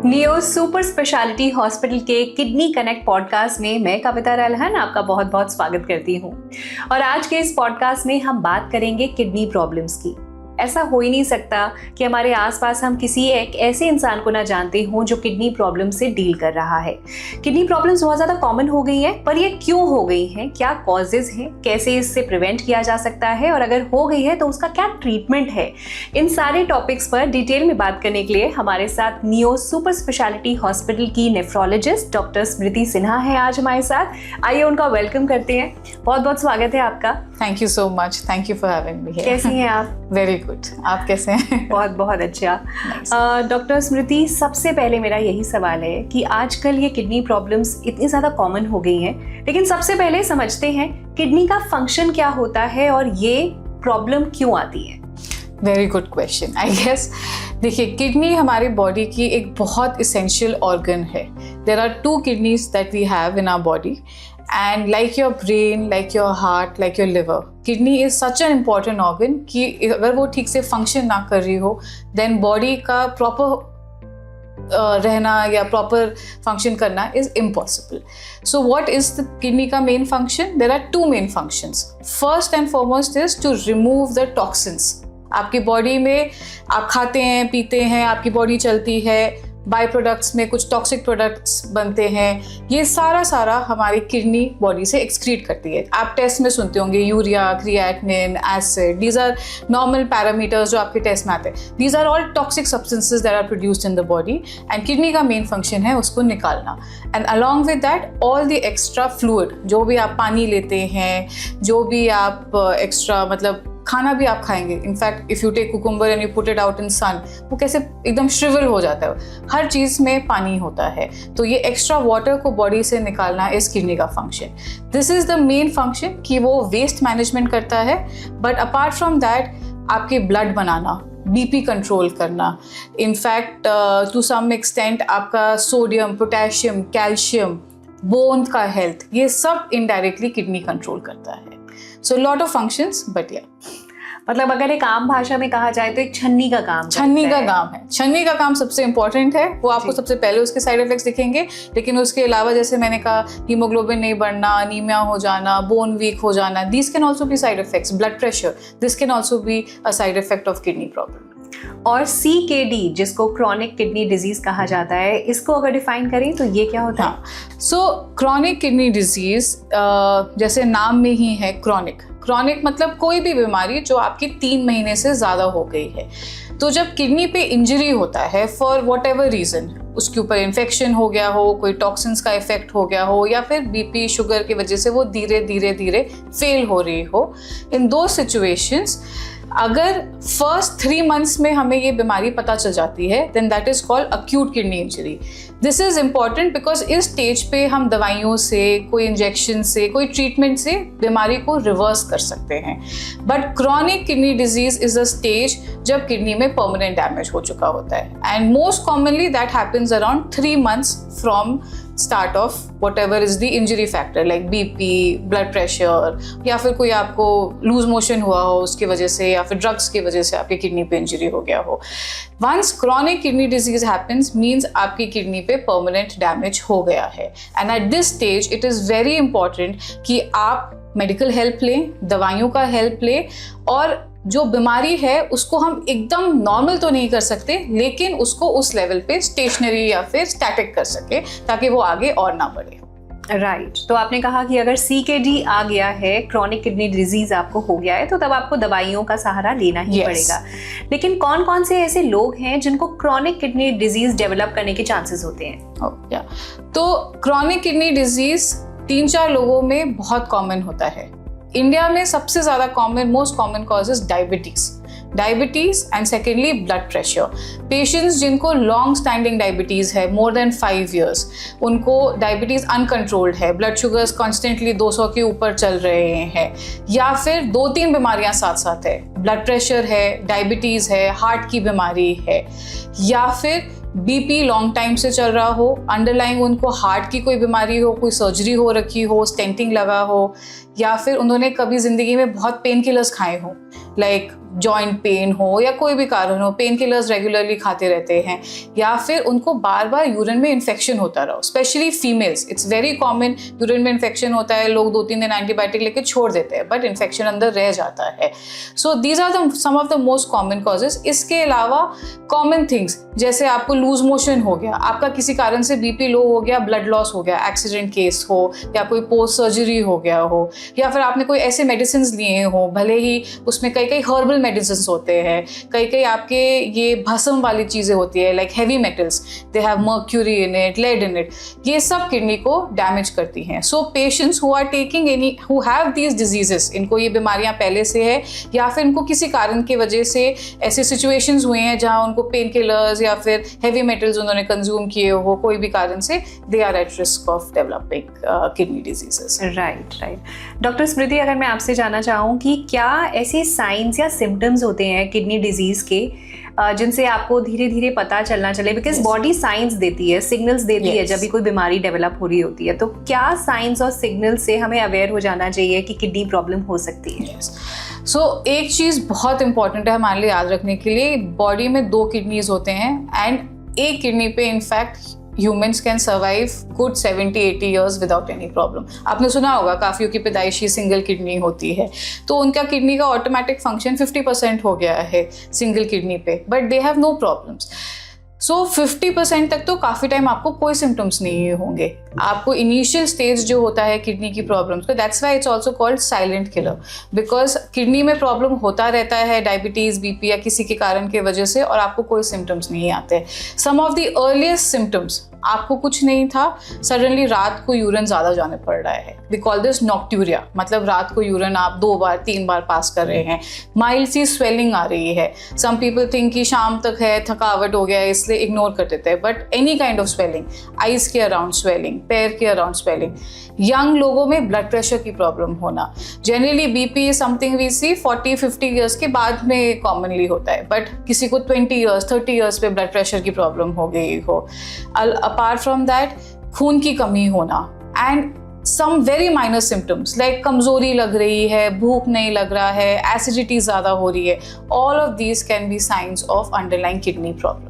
Neo super speciality hospital के kidney connect podcast में मैं कविता रलहन आपका बहुत बहुत स्वागत करती हूँ। और आज के इस पॉडकास्ट में हम बात करेंगे किडनी प्रॉब्लम्स की। ऐसा हो ही नहीं सकता कि हमारे आसपास हम किसी एक ऐसे इंसान को ना जानते हों जो किडनी प्रॉब्लम से डील कर रहा है। किडनी प्रॉब्लम्स बहुत ज़्यादा कॉमन हो गई हैं, पर ये क्यों हो गई हैं, क्या कॉजेज़ हैं, कैसे इससे प्रिवेंट किया जा सकता है और अगर हो गई है तो उसका क्या ट्रीटमेंट है। इन सारे टॉपिक्स पर डिटेल में बात करने के लिए हमारे साथ नियो सुपर स्पेशलिटी हॉस्पिटल की नेफ्रोलॉजिस्ट डॉक्टर स्मृति सिन्हा है आज हमारे साथ। आइए उनका वेलकम करते हैं। बहुत बहुत स्वागत है आपका। Thank you so much, thank you for having me here. कैसी हैं आप? वेरी गुड, आप कैसे हैं? बहुत बहुत अच्छा। डॉक्टर स्मृति, सबसे पहले मेरा यही सवाल है कि आजकल ये किडनी प्रॉब्लम्स इतनी ज़्यादा कॉमन हो गई हैं, लेकिन सबसे पहले समझते हैं किडनी का फंक्शन क्या होता है और ये प्रॉब्लम क्यों आती है। Very good question. I guess देखिए, किडनी हमारी बॉडी की एक बहुत इसेंशियल ऑर्गन है। There are 2 kidneys that we have in our body and like your brain, like your heart, like your liver, kidney is such an important organ कि अगर वो ठीक से function ना कर रही हो then body का proper रहना या proper function करना is impossible. So what is the kidney का main function? There are 2 main functions. First and foremost is to remove the toxins. आपकी body में आप खाते हैं, पीते हैं, आपकी body चलती है, बाई प्रोडक्ट्स में कुछ टॉक्सिक प्रोडक्ट्स बनते हैं, ये सारा हमारी किडनी बॉडी से एक्सक्रीट करती है। आप टेस्ट में सुनते होंगे urea, creatinine, acid, these are normal parameters जो आपके टेस्ट में आते हैं। These are all toxic substances that are produced in the body and kidney का मेन फंक्शन है उसको निकालना। And along with that all the extra fluid, जो भी आप पानी लेते हैं, जो भी आप एक्स्ट्रा मतलब खाना भी आप खाएंगे, in fact if you take cucumber and you put it out in sun, वो कैसे एकदम श्रिवल हो जाता है। हर चीज़ में पानी होता है, तो ये एक्स्ट्रा वाटर को बॉडी से निकालना इस किडनी का function. This is the main function कि वो वेस्ट मैनेजमेंट करता है। बट अपार्ट फ्रॉम दैट आपके ब्लड बनाना, बीपी कंट्रोल करना, इनफैक्ट टू सम एक्सटेंट आपका सोडियम, पोटेशियम, कैल्शियम, बोन का हेल्थ, ये सब इनडायरेक्टली किडनी कंट्रोल करता है। So lot of functions, but yeah. मतलब अगर एक आम भाषा में कहा जाए तो एक छन्नी का काम है। छन्नी का काम सबसे इम्पोर्टेंट है। वो आपको सबसे पहले उसके साइड इफेक्ट्स दिखेंगे, लेकिन उसके अलावा जैसे मैंने कहा हीमोग्लोबिन नहीं बढ़ना, अनीमिया हो जाना, बोन वीक हो जाना, this can also be side effects. Blood pressure, this can also be a side effect of kidney problem. और CKD जिसको क्रॉनिक किडनी डिजीज कहा जाता है, इसको अगर डिफाइन करें तो ये क्या होता है? सो क्रॉनिक किडनी डिजीज जैसे नाम में ही है क्रॉनिक मतलब कोई भी बीमारी जो आपकी 3 महीने से ज़्यादा हो गई है। तो जब किडनी पे इंजरी होता है फॉर वॉट एवर रीज़न, उसके ऊपर इन्फेक्शन हो गया हो, कोई टॉक्सिन्स का इफेक्ट हो गया हो, या फिर बीपी शुगर की वजह से वो धीरे फेल हो रही हो, इन दो सिचुएशंस अगर फर्स्ट 3 months में हमें ये बीमारी पता चल जाती है then that is called acute kidney injury. This is important because इस स्टेज पे हम दवाइयों से, कोई इंजेक्शन से, कोई ट्रीटमेंट से बीमारी को रिवर्स कर सकते हैं। But chronic kidney disease is a stage जब किडनी में परमानेंट डैमेज हो चुका होता है and most commonly that happens around 3 months from start of whatever is the injury factor like BP, blood pressure, या फिर कोई आपको लूज मोशन हुआ हो उसकी वजह से, या फिर ड्रग्स की वजह से आपकी किडनी पे इंजरी हो गया हो। Once chronic kidney disease happens means आपकी किडनी पे परमानेंट डैमेज हो गया है and at this stage it is very important कि आप मेडिकल हेल्प लें, दवाइयों का हेल्प लें, और जो बीमारी है उसको हम एकदम नॉर्मल तो नहीं कर सकते, लेकिन उसको उस लेवल पे स्टेशनरी या फिर स्टैटिक कर सके ताकि वो आगे और ना बढ़े। राइट। तो आपने कहा कि अगर CKD आ गया है, क्रॉनिक किडनी डिजीज आपको हो गया है, तो तब आपको दवाइयों का सहारा लेना ही पड़ेगा। लेकिन कौन कौन से ऐसे लोग हैं जिनको क्रॉनिक किडनी डिजीज डेवलप करने के चांसेस होते हैं? तो क्रॉनिक किडनी डिजीज 3-4 लोगों में बहुत कॉमन होता है। इंडिया में सबसे ज़्यादा most common cause is diabetes and secondly blood pressure. Patients जिनको लॉन्ग स्टैंडिंग डायबिटीज़ है, मोर देन 5 years, उनको डायबिटीज़ अनकंट्रोल्ड है, ब्लड शुगर्स कॉन्स्टेंटली 200 के ऊपर चल रहे हैं, या फिर 2-3 बीमारियां साथ साथ है, ब्लड प्रेशर है, डायबिटीज़ है, हार्ट की बीमारी है, या फिर बीपी लॉन्ग टाइम से चल रहा हो, अंडरलाइंग उनको हार्ट की कोई बीमारी हो, कोई सर्जरी हो रखी हो, स्टेंटिंग लगा हो, या फिर उन्होंने कभी ज़िंदगी में बहुत पेन किलर्स खाए हों, लाइक जॉइंट पेन हो या कोई भी कारण हो, पेन किलर्स रेगुलरली खाते रहते हैं, या फिर उनको बार बार यूरिन में इन्फेक्शन होता रहा, specially females. It's very common, urine में इन्फेक्शन होता है, लोग 2-3 दिन एंटीबायोटिक लेके छोड़ देते हैं, बट इन्फेक्शन अंदर रह जाता है। So these are the some of the most common causes. इसके अलावा कॉमन थिंग्स जैसे आपको लूज मोशन हो गया, आपका किसी कारण से बीपी लो हो गया, ब्लड लॉस हो गया, एक्सीडेंट केस हो, या कोई पोस्ट सर्जरी हो गया हो, या फिर आपने कोई ऐसे मेडिसिन लिए हो, भले ही उसमें कई कई हर्बल मेडिसिन होते हैं, कई कई आपके ये भस्म वाली चीज़ें होती है, like heavy metals, they have mercury in it, lead in it, ये सब किडनी को डैमेज करती हैं। So patients who are taking any, who have these diseases, इनको ये बीमारियां पहले से है या फिर इनको किसी कारण की वजह से ऐसे सिचुएशंस हुए हैं जहां उनको पेन किलर्स या फिर हैवी मेटल्स उन्होंने कंज्यूम किए हो, कोई भी कारण से, they are at risk of developing kidney diseases. Right. Doctor Smriti, अगर मैं आपसे जानना चाहूँ कि क्या ऐसे साइंस या सिम्टम्स होते हैं किडनी डिजीज के जिनसे आपको धीरे धीरे पता चलना चले, बिकॉज बॉडी साइंस देती है, सिग्नल्स देती है जब भी कोई बीमारी डेवलप हो रही होती है, तो क्या साइंस और सिग्नल्स से हमें अवेयर हो जाना चाहिए कि किडनी प्रॉब्लम हो सकती है? सो एक चीज़ बहुत इंपॉर्टेंट है हमारे लिए याद रखने के लिए, बॉडी में 2 किडनीज होते हैं एंड एक किडनी पे in fact humans can survive good 70-80 years without any problem. आपने सुना होगा काफियों की पैदाइशी सिंगल किडनी होती है, तो उनका किडनी का ऑटोमेटिक फंक्शन 50% हो गया है सिंगल किडनी पे, but they have no problems. So 50% तक तो काफ़ी टाइम आपको कोई सिम्टम्स नहीं होंगे। आपको इनिशियल स्टेज जो होता है किडनी की प्रॉब्लम्स का, that's why it's also called silent killer, because kidney में प्रॉब्लम होता रहता है, डायबिटीज़, बीपी या किसी के कारण की वजह से, और आपको कोई सिम्टम्स नहीं आते। सम ऑफ द अर्लीस्ट सिम्टम्स, आपको कुछ नहीं था, सडनली रात को यूरिन ज़्यादा जाने पड़ रहा है, वी कॉल दिस नॉक्ट्यूरिया, मतलब रात को यूरिन आप 2 बार 3 बार पास कर रहे हैं, माइल्ड सी स्वेलिंग आ रही है। सम पीपल थिंक कि शाम तक है, थकावट हो गया है, इसलिए इग्नोर कर देते हैं, but any kind of swelling, eyes के अराउंड स्वेलिंग, पैर के अराउंड स्वेलिंग, यंग लोगों में ब्लड प्रेशर की प्रॉब्लम होना, generally BP is something we see 40-50 years के बाद में कॉमनली होता है, बट किसी को 20 ईयर्स 30 ईयर्स पे ब्लड प्रेशर की प्रॉब्लम हो गई हो। अपार्ट फ्रॉम दैट, खून की कमी होना and some very minor symptoms like कमजोरी लग रही है, भूख नहीं लग रहा है, एसिडिटी ज़्यादा हो रही है, all of these can be science of underlying kidney problem.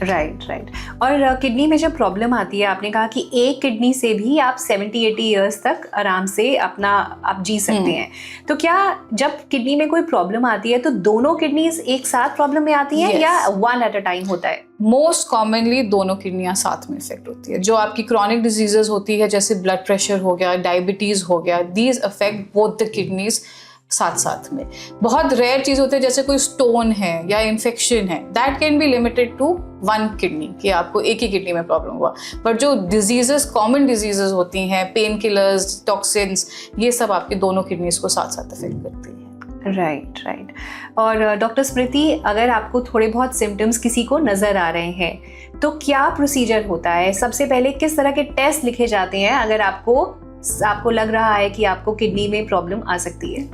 Right. और किडनी में जब प्रॉब्लम आती है, आपने कहा कि एक किडनी से भी आप 70-80 ईयर्स तक आराम से अपना आप जी सकते हैं, तो क्या जब किडनी में कोई प्रॉब्लम आती है तो दोनों किडनीज एक साथ प्रॉब्लम में आती हैं, या वन एट अ टाइम होता है? मोस्ट कॉमनली दोनों किडनियां साथ में इफेक्ट होती है। जो आपकी क्रॉनिक डिजीजेस होती है, जैसे ब्लड प्रेशर हो गया, डायबिटीज हो गया, these affect both the kidneys साथ साथ में। बहुत रेयर चीज होती है जैसे कोई स्टोन है या इन्फेक्शन है, that can be limited to 1 kidney, कि आपको एक ही किडनी में प्रॉब्लम हुआ, बट जो डिजीजेस, कॉमन डिजीजेस होती हैं, पेन किलर्स, टॉक्सिन्स, ये सब आपकी दोनों किडनीज को साथ साथ इफेक्ट करती है। राइट। और डॉक्टर स्मृति, अगर आपको थोड़े बहुत सिम्टम्स किसी को नज़र आ रहे हैं तो क्या प्रोसीजर होता है? सबसे पहले किस तरह के टेस्ट लिखे जाते हैं अगर आपको लग रहा है कि आपको किडनी में प्रॉब्लम आ सकती है?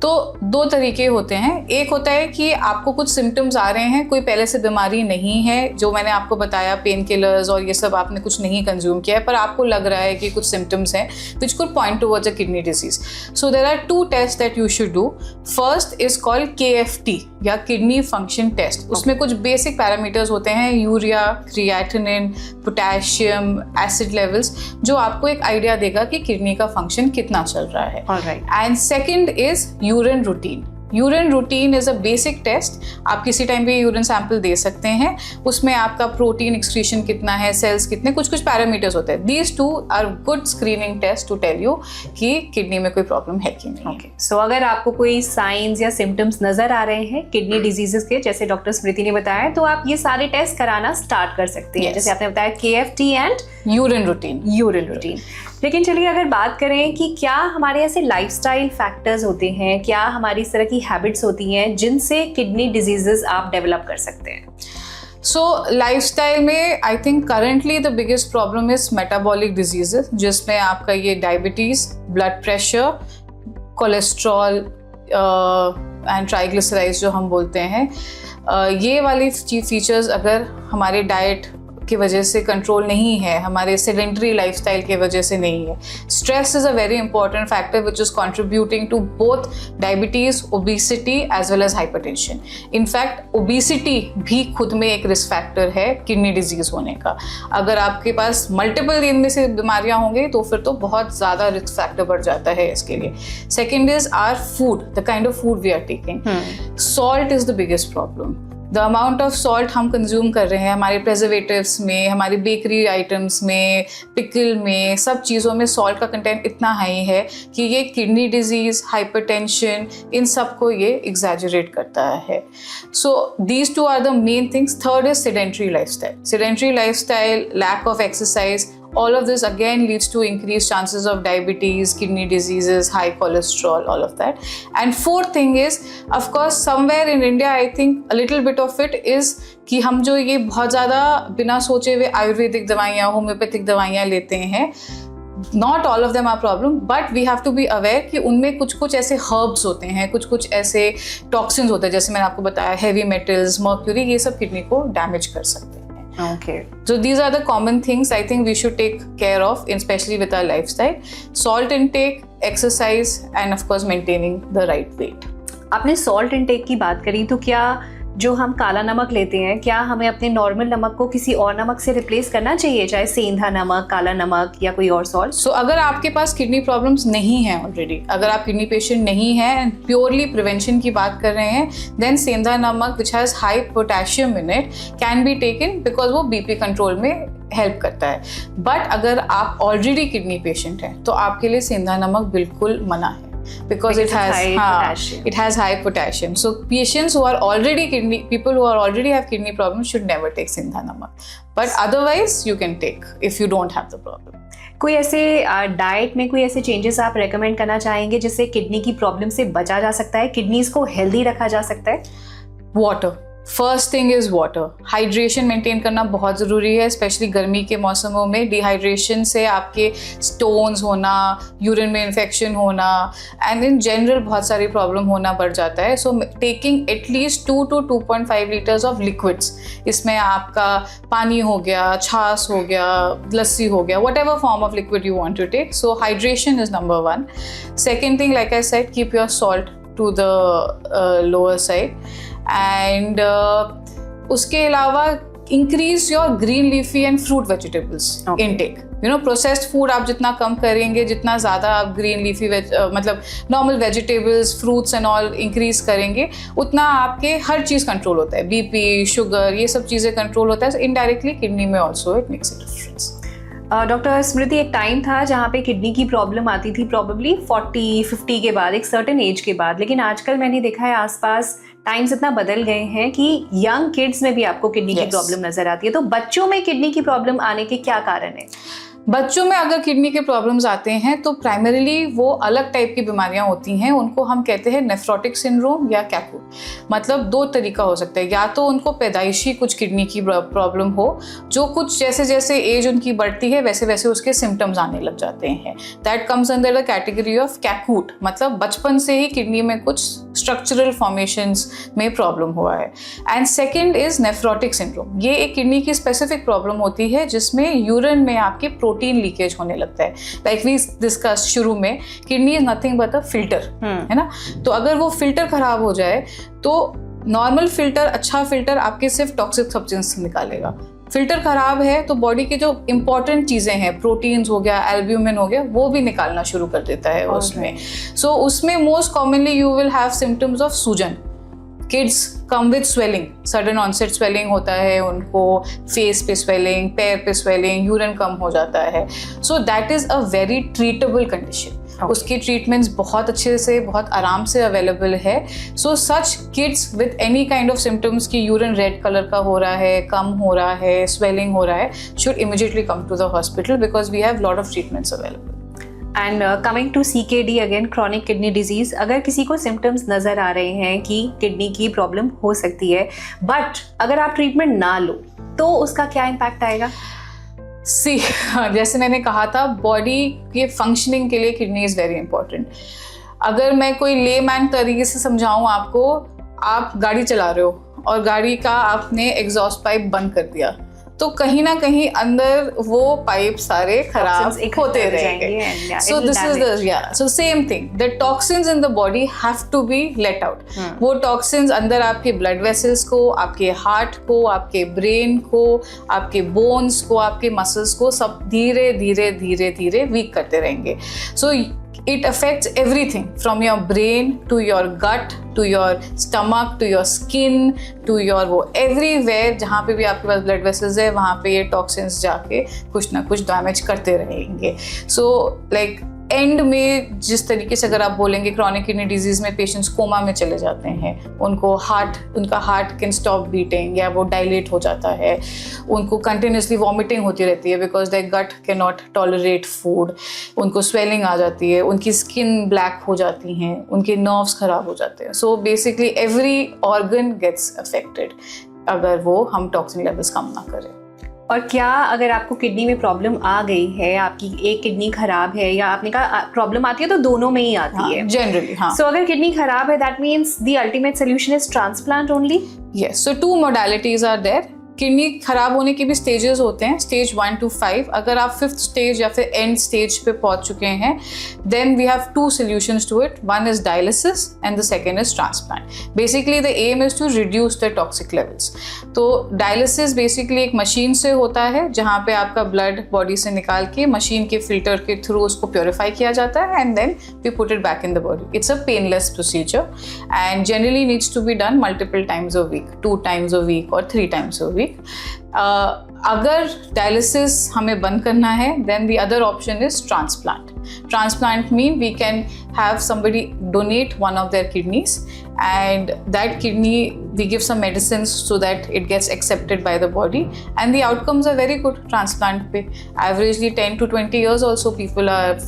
तो 2 तरीके होते हैं। एक होता है कि आपको कुछ सिम्टम्स आ रहे हैं, कोई पहले से बीमारी नहीं है, जो मैंने आपको बताया पेन किलर्स और ये सब आपने कुछ नहीं कंज्यूम किया है, पर आपको लग रहा है कि कुछ सिम्टम्स हैं which could point towards a kidney disease. So there are 2 test that you should do. First is called KFT या किडनी फंक्शन टेस्ट। उसमें कुछ बेसिक पैरामीटर्स होते हैं, urea, creatinine, potassium, acid levels, जो आपको एक आइडिया देगा कि किडनी का फंक्शन कितना चल रहा है। And second is urine routine. Urine routine is a basic test. आप किसी टाइम भी यूरिन सैंपल दे सकते हैं, उसमें आपका प्रोटीन एक्सक्रीशन कितना है, सेल्स कितने, कुछ पैरामीटर्स होते हैं। These 2 are good screening test to tell you कि किडनी में कोई प्रॉब्लम है कि नहीं। ओके, सो अगर आपको कोई साइंस या सिम्टम्स नजर आ रहे हैं किडनी डिजीजेस के, जैसे डॉक्टर स्मृति ने बताया, तो आप ये सारे टेस्ट कराना स्टार्ट कर सकते हैं। जैसे आपने बताया KFT एंड यूरिन रूटीन। लेकिन चलिए अगर बात करें कि क्या हमारे ऐसे लाइफस्टाइल फैक्टर्स होते हैं, क्या हमारी इस तरह की हैबिट्स होती हैं जिनसे किडनी डिजीजेस आप डेवलप कर सकते हैं? सो लाइफस्टाइल में I think currently the biggest problem is metabolic diseases, जिसमें आपका ये diabetes, blood pressure, cholesterol and triglycerides जो हम बोलते हैं, ये वाली फीचर्स अगर हमारे डाइट की वजह से कंट्रोल नहीं है, हमारे सेडेंटरी लाइफस्टाइल की वजह से नहीं है. Stress is a very important factor which is contributing to both diabetes, obesity as well as hypertension. In fact obesity भी खुद में एक रिस्क फैक्टर है किडनी डिजीज होने का. अगर आपके पास मल्टीपल इनमें से बीमारियां होंगी तो फिर तो बहुत ज़्यादा रिस्क फैक्टर बढ़ जाता है इसके लिए. Second is our food, the kind of food we are taking. Salt is the biggest problem. The amount of salt हम कंज्यूम कर रहे हैं हमारे प्रेजर्वेटिव्स में, हमारी बेकरी आइटम्स में, पिकल में, सब चीज़ों में सॉल्ट का कंटेंट इतना हाई है कि ये किडनी डिजीज़, हाइपरटेंशन, इन सब को ये एग्जैजरेट करता है. So these two are the main things. Third is sedentary lifestyle. Sedentary lifestyle, lack of exercise, all of this again leads to increased chances of diabetes, kidney diseases, high cholesterol, all of that. And fourth thing is, of course, somewhere in India, I think a little bit of it is कि हम जो ये बहुत ज़्यादा बिना सोचे हुए आयुर्वेदिक दवाइयाँ, होम्योपैथिक दवाइयाँ लेते हैं. Not all of them are problem, but we have to be aware कि उनमें कुछ ऐसे herbs होते हैं, कुछ ऐसे toxins होते हैं, जैसे मैंने आपको बताया heavy metals, mercury, ये सब किडनी को डैमेज कर सकते हैं. Okay. So these are the common things I think we should take care of, especially with our lifestyle. Salt intake, exercise, and of course maintaining the right weight. आपने salt intake की बात करी, तो क्या जो हम काला नमक लेते हैं, क्या हमें अपने नॉर्मल नमक को किसी और नमक से रिप्लेस करना चाहिए, चाहे सेंधा नमक, काला नमक या कोई और सॉल्ट? सो अगर आपके पास किडनी प्रॉब्लम्स नहीं हैं ऑलरेडी, अगर आप किडनी पेशेंट नहीं हैं एंड प्योरली प्रिवेंशन की बात कर रहे हैं, देन सेंधा नमक which has high potassium in it can be taken because वो बीपी कंट्रोल में हेल्प करता है. बट अगर आप ऑलरेडी किडनी पेशेंट हैं तो आपके लिए सेंधा नमक बिल्कुल मना है. Because it has high potassium. So patients who are already people who are already have kidney problems should never take sindha namak. But otherwise you can take if you don't have the problem. कोई ऐसे diet में कोई ऐसे changes आप recommend करना चाहेंगे जिससे kidney की प्रॉब्लम से बचा जा सकता है, किडनीज को हेल्दी रखा जा सकता है? Water. First thing is water. Hydration maintain करना बहुत ज़रूरी है, स्पेशली गर्मी के मौसमों में. डिहाइड्रेशन से आपके स्टोन्स होना, यूरिन में इन्फेक्शन होना एंड इन जनरल बहुत सारी प्रॉब्लम होना बढ़ जाता है. So taking at least 2 to 2.5 litres of liquids. इसमें आपका पानी हो गया, छाछ हो गया, लस्सी हो गया, what ever form of liquid you want to take. So hydration is number 1. Second thing, like I said, keep your salt to the lower side. And उसके अलावा increase your green leafy and fruit vegetables intake. You know, processed food आप जितना कम करेंगे, जितना ज़्यादा आप green leafy मतलब normal vegetables, fruits and all increase करेंगे, उतना आपके हर चीज़ कंट्रोल होता है. बीपी, शुगर, ये सब चीज़ें कंट्रोल होता है. इनडायरेक्टली किडनी में also it makes a difference. Doctor Smriti, एक टाइम था जहाँ पे किडनी की प्रॉब्लम आती थी प्रॉबेबली 40-50 के बाद, एक सर्टेन एज के बाद, लेकिन आजकल मैंने देखा है आसपास टाइम्स इतना बदल गए हैं कि यंग किड्स में भी आपको किडनी की प्रॉब्लम नजर आती है. तो बच्चों में किडनी की प्रॉब्लम आने के क्या कारण है? बच्चों में अगर किडनी के प्रॉब्लम्स आते हैं तो प्राइमरीली वो अलग टाइप की बीमारियां होती हैं. उनको हम कहते हैं नेफ्रोटिक सिंड्रोम या कैकूट. मतलब 2 तरीका हो सकता है. या तो उनको पैदाइशी कुछ किडनी की प्रॉब्लम हो, जो कुछ जैसे जैसे एज उनकी बढ़ती है वैसे वैसे उसके सिम्टम्स आने लग जाते हैं. That comes under the category of कैकूट. मतलब बचपन से ही किडनी में कुछ स्ट्रक्चरल फॉर्मेशंस में प्रॉब्लम हुआ है. And second is nephrotic syndrome. ये एक किडनी की स्पेसिफिक प्रॉब्लम होती है जिसमें यूरिन में आपके प्रोटीन लीकेज होने लगता है. लाइक वी डिस्कस शुरू में, kidney is nothing but a filter, है ना. तो अगर वो फिल्टर खराब हो जाए तो नॉर्मल फिल्टर, अच्छा फिल्टर आपके सिर्फ टॉक्सिक सब्सटेंस निकालेगा. फिल्टर खराब है तो बॉडी की जो इंपॉर्टेंट चीज़ें हैं, प्रोटीन्स हो गया, एल्ब्यूमिन हो गया, वो भी निकालना शुरू कर देता है उसमें. सो उसमें most commonly you will have symptoms of soojan. Kids come with swelling, sudden onset swelling होता है उनको, फेस पे स्वेलिंग, पैर पे स्वेलिंग, यूरिन कम हो जाता है. So that is a very treatable condition. उसकी ट्रीटमेंट्स बहुत अच्छे से, बहुत आराम से अवेलेबल है. So such kids with any kind of symptoms की यूरिन रेड कलर का हो रहा है, कम हो रहा है, स्वेलिंग हो रहा है, should immediately come to the hospital because we have lot of treatments available. And coming to CKD again, chronic kidney disease, अगर किसी को सिम्टम्स नज़र आ रहे हैं कि किडनी की प्रॉब्लम हो सकती है, बट अगर आप ट्रीटमेंट ना लो तो उसका क्या इम्पैक्ट आएगा? जैसे मैंने कहा था, बॉडी के फंक्शनिंग के लिए किडनी इज़ वेरी इंपॉर्टेंट. अगर मैं कोई लेमैन तरीके से समझाऊँ आपको, आप गाड़ी चला रहे हो और गाड़ी का आपने एग्जॉस्ट पाइप बंद कर दिया, तो कहीं ना कहीं अंदर वो पाइप सारे खराब होते रहेंगे. So this is so same thing. The toxins in the body have to be let out. वो toxins अंदर आपके blood vessels को, आपके heart को, आपके brain को, आपके bones को, आपके muscles को सब धीरे धीरे धीरे धीरे weak करते रहेंगे. So it affects everything from your brain to your gut to your stomach to your skin to your वो everywhere जहाँ पे भी आपके पास blood vessels है वहाँ पे ये toxins जाके कुछ ना कुछ damage करते रहेंगे. So like एंड में जिस तरीके से अगर आप बोलेंगे क्रॉनिक किडनी डिजीज में पेशेंट्स कोमा में चले जाते हैं, उनका हार्ट कैन स्टॉप बीटिंग या वो डायलेट हो जाता है, उनको कंटिन्यूसली वॉमिटिंग होती रहती है because their gut can not tolerate food, उनको स्वेलिंग आ जाती है, उनकी स्किन ब्लैक हो जाती हैं, उनके नर्व्स खराब हो जाते हैं. So basically every organ gets affected अगर वो हम टॉक्सिन लेवल्स कम ना करें. और क्या अगर आपको किडनी में प्रॉब्लम आ गई है, आपकी एक किडनी खराब है या आपने कहा प्रॉब्लम आती है तो दोनों में ही आती है जनरली. सो अगर किडनी खराब है that means the ultimate solution is transplant only. Yes, so 2 modalities are there. Kidney खराब होने के भी स्टेजेस होते हैं, स्टेज 1 to 5. अगर आप 5th स्टेज या फिर एंड स्टेज पे पहुंच चुके हैं then we have 2 solutions to it. One is dialysis and the second is transplant. Basically the aim is to reduce the toxic levels. तो dialysis basically एक मशीन से होता है जहाँ पे आपका ब्लड बॉडी से निकाल के मशीन के फिल्टर के थ्रू उसको प्योरीफाई किया जाता है and then we put it back in the body. It's a painless procedure and generally needs to be done multiple times a week, 2 times a week or 3 times a week. अगर dialysis हमें बंद करना है then the other option is transplant. Transplant mean we can have somebody donate one of their kidneys and that kidney we give some medicines so that it gets accepted by the body and the outcomes are very good. Transplant pe averagely 10 to 20 years also people have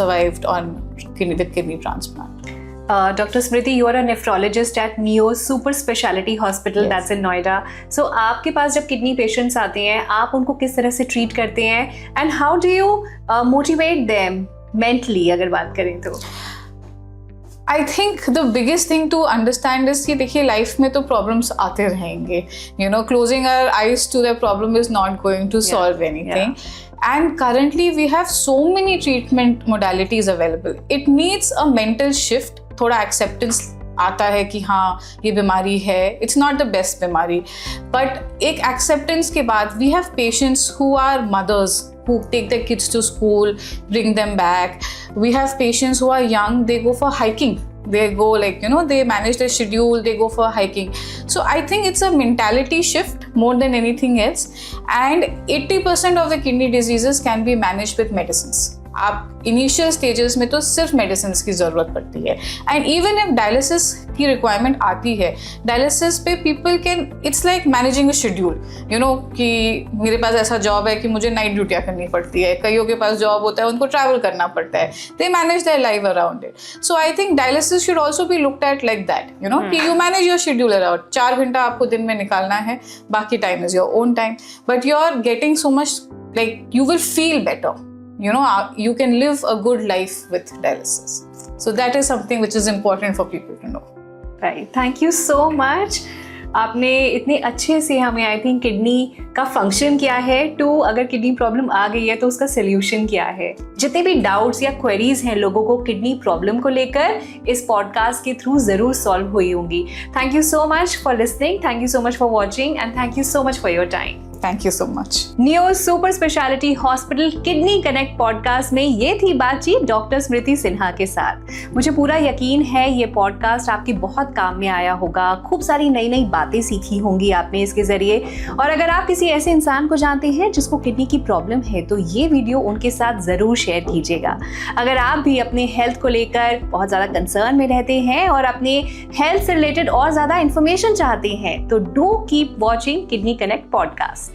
survived on kidney transplant. Dr. Smriti, you are a nephrologist at Neo Super Speciality Hospital, that's in Noida. So आपके पास जब kidney patients आते हैं आप उनको किस तरह से treat करते हैं and how do you motivate them mentally अगर बात करें तो? I think the biggest thing to understand is कि देखिए लाइफ में तो प्रॉब्लम्स आते रहेंगे. You know, closing our eyes to the problem is not going to solve anything. And currently we have so many treatment modalities available. It needs a mental shift. थोड़ा acceptance आता है कि हाँ ये बीमारी है, it's not the best बीमारी, but एक acceptance के बाद we have patients who are mothers who take their kids to school, bring them back. We have patients who are young, they go for hiking. They go like, you know, they manage their schedule, they go for hiking. So I think it's a mentality shift more than anything else. And 80% of the kidney diseases can be managed with medicines. आप initial stages में तो सिर्फ medicine की ज़रूरत पड़ती है and even if dialysis की requirement आती है, डायलिसिस पे people can, it's like managing a schedule, you know कि मेरे पास ऐसा जॉब है कि मुझे नाइट ड्यूटियाँ करनी पड़ती है, कईयों के पास जॉब होता है उनको ट्रैवल करना पड़ता है, they manage their life around it. So I think dialysis should also be looked at like that, you know कि you manage your schedule around. 4 घंटा आपको दिन में निकालना है, बाकी time is your own time, but you are getting so much, like you will feel better. You know, you can live a good life with dialysis. So that is something which is important for people to know. Right. Thank you so much. आपने इतने अच्छे से हमें I think kidney का function क्या है to अगर kidney problem आ गई है तो उसका सोल्यूशन क्या है. जितने भी डाउट्स या क्वेरीज हैं लोगों को किडनी प्रॉब्लम को लेकर इस पॉडकास्ट के थ्रू ज़रूर सॉल्व हुई होंगी. Thank you so much for listening, thank you so much for watching and thank you so much for your time. Thank you so much. Neo Super Speciality Hospital kidney connect podcast में ये थी बातचीत doctor स्मृति सिन्हा के साथ. मुझे पूरा यकीन है ये पॉडकास्ट आपके बहुत काम में आया होगा. खूब सारी नई नई बातें सीखी होंगी आपने इसके जरिए. और अगर आप किसी ऐसे इंसान को जानते हैं जिसको किडनी की प्रॉब्लम है तो ये वीडियो उनके साथ ज़रूर शेयर कीजिएगा. अगर आप भी अपने हेल्थ को लेकर बहुत ज़्यादा कंसर्न में रहते हैं और अपने हेल्थ से रिलेटेड और ज़्यादा इन्फॉर्मेशन चाहते हैं तो do keep watching kidney connect podcast.